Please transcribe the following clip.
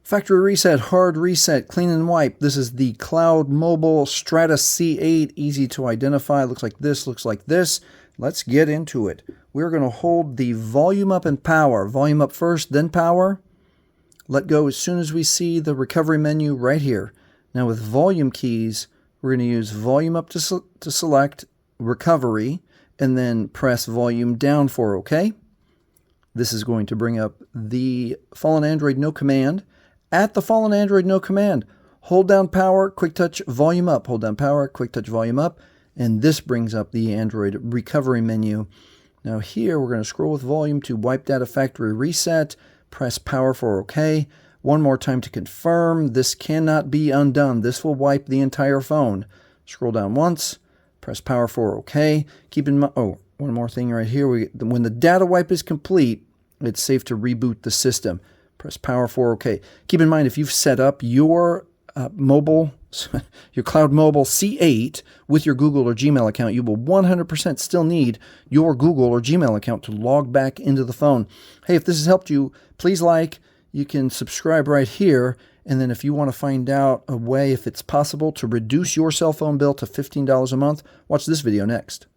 Factory reset, hard reset, clean and wipe. This is the Cloud Mobile Stratus C8. Easy to identify. Looks like this, looks like this. Let's get into it. We're going to hold the volume up and power. Volume up first, then power. Let go as soon as we see the recovery menu right here. Now with volume keys, we're going to use volume up to select recovery, and then press volume down for OK. This is going to bring up the Fallen Android No Command. At the Fallen Android No Command, hold down power, quick touch, volume up. Hold down power, quick touch, volume up. And this brings up the Android recovery menu. Now here we're going to scroll with volume to wipe data factory reset. Press power for OK. One more time to confirm. This cannot be undone. This will wipe the entire phone. Scroll down once. Press power for OK. Keep in mind, one more thing right here. When the data wipe is complete, it's safe to reboot the system. Press power for OK. Keep in mind, if you've set up your Cloud Mobile C8 with your Google or Gmail account, you will 100% still need your Google or Gmail account to log back into the phone. Hey, if this has helped you, please like. You can subscribe right here. And then if you want to find out a way, if it's possible, to reduce your cell phone bill to $15 a month, watch this video next.